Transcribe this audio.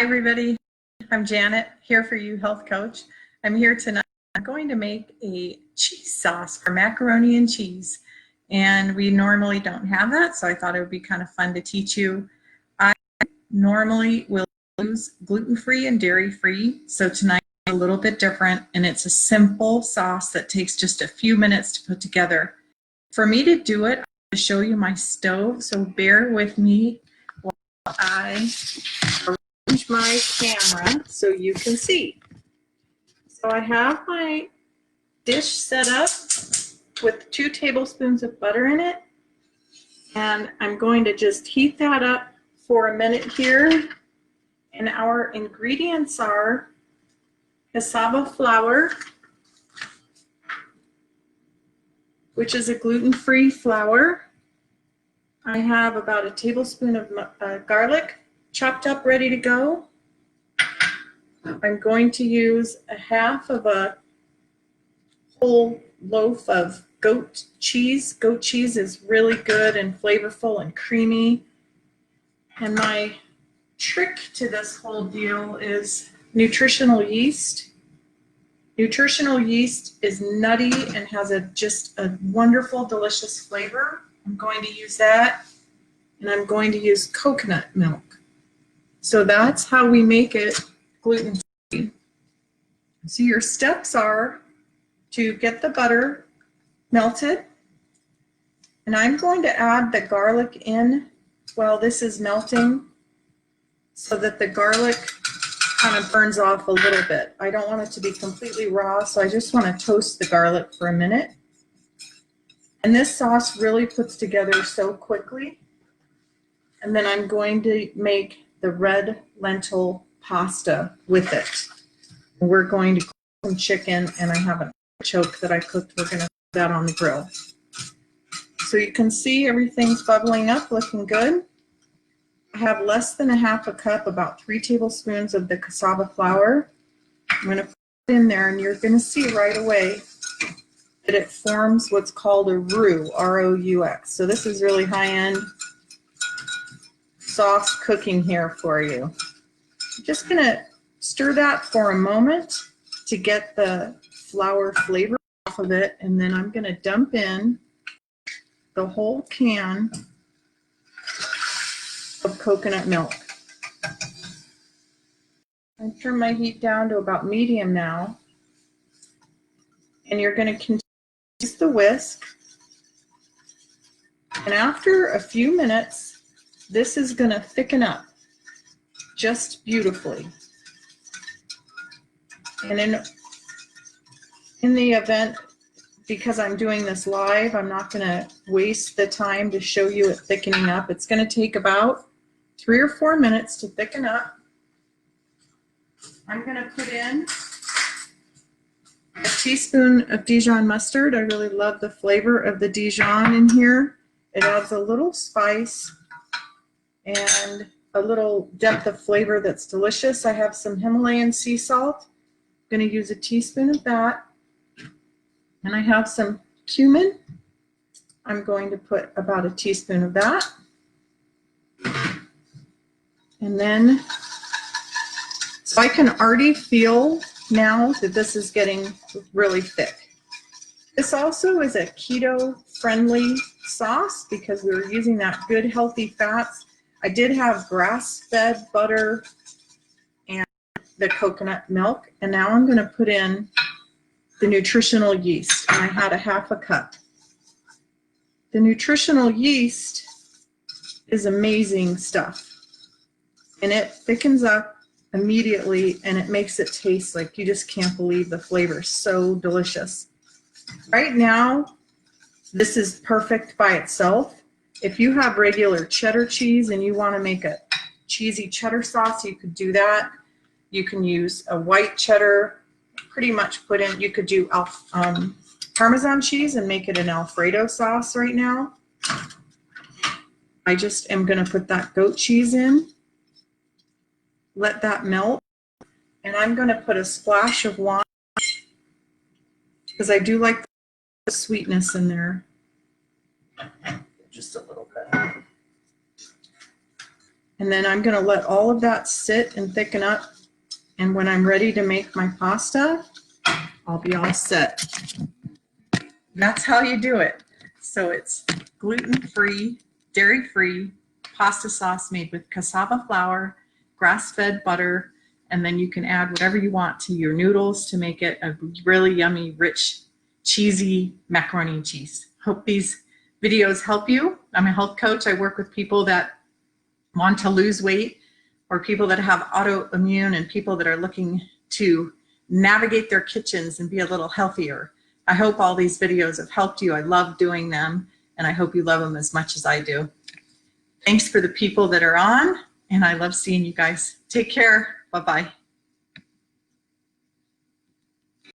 everybody. I'm Janet, here for you, health coach. I'm here tonight. I'm going to make a cheese sauce for macaroni and cheese. And we normally don't have that, so I thought it would be kind of fun to teach you. I normally will use gluten-free and dairy-free, so tonight is a little bit different, and it's a simple sauce that takes just a few minutes to put together. For me to do it, I'm going to show you my stove, so bear with me while I arrange my camera so you can see. So I have my dish set up with 2 tablespoons of butter in it, and I'm going to just heat that up for a minute here. And our ingredients are cassava flour, which is a gluten-free flour. I have about a tablespoon of garlic chopped up, ready to go. I'm going to use a half of a whole loaf of goat cheese. Goat cheese is really good and flavorful and creamy. And my trick to this whole deal is nutritional yeast. Nutritional yeast is nutty and has just a wonderful, delicious flavor. I'm going to use that, and I'm going to use coconut milk. So that's how we make it gluten-free. So your steps are to get the butter melted, and I'm going to add the garlic in while this is melting so that the garlic kind of burns off a little bit. I don't want it to be completely raw, so I just want to toast the garlic for a minute. And this sauce really puts together so quickly. And then I'm going to make the red lentil pasta with it. We're going to cook some chicken, and I have a choke that I cooked. We're going to put that on the grill. So you can see everything's bubbling up, looking good. I have less than a half a cup, about 3 tablespoons of the cassava flour. I'm going to put it in there, and you're going to see right away that it forms what's called a roux, R-O-U-X. So this is really high-end sauce cooking here for you. I'm just going to stir that for a moment to get the flour flavor off of it, and then I'm going to dump in the whole can of coconut milk. I turn my heat down to about medium now, and you're going to continue to use the whisk, and after a few minutes this is going to thicken up just beautifully. And in the event, because I'm doing this live, I'm not going to waste the time to show you it thickening up. It's going to take about 3 or 4 minutes to thicken up. I'm going to put in a teaspoon of Dijon mustard. I really love the flavor of the Dijon in here. It adds a little spice and a little depth of flavor that's delicious. I have some Himalayan sea salt. I'm going to use a teaspoon of that. And I have some cumin. I'm going to put about a teaspoon of that. And then, so I can already feel now that this is getting really thick. This also is a keto-friendly sauce because we're using that good, healthy fats. I did have grass-fed butter and the coconut milk, and now I'm going to put in the nutritional yeast, and I had a half a cup. The nutritional yeast is amazing stuff, and it thickens up immediately, and it makes it taste like you just can't believe the flavor. So delicious. Right now, this is perfect by itself. If you have regular cheddar cheese and you want to make a cheesy cheddar sauce, you could do that. You can use a white cheddar, pretty much put in, you could do Parmesan cheese and make it an Alfredo sauce right now. I just am going to put that goat cheese in, let that melt, and I'm going to put a splash of wine because I do like the sweetness in there. Just a little bit. And then I'm going to let all of that sit and thicken up. And when I'm ready to make my pasta, I'll be all set. That's how you do it. So it's gluten-free, dairy-free pasta sauce made with cassava flour, grass-fed butter, and then you can add whatever you want to your noodles to make it a really yummy, rich, cheesy macaroni and cheese. Hope these videos help you. I'm a health coach. I work with people that want to lose weight, or people that have autoimmune, and people that are looking to navigate their kitchens and be a little healthier. I hope all these videos have helped you. I love doing them, and I hope you love them as much as I do. Thanks for the people that are on, and I love seeing you guys. Take care. Bye-bye.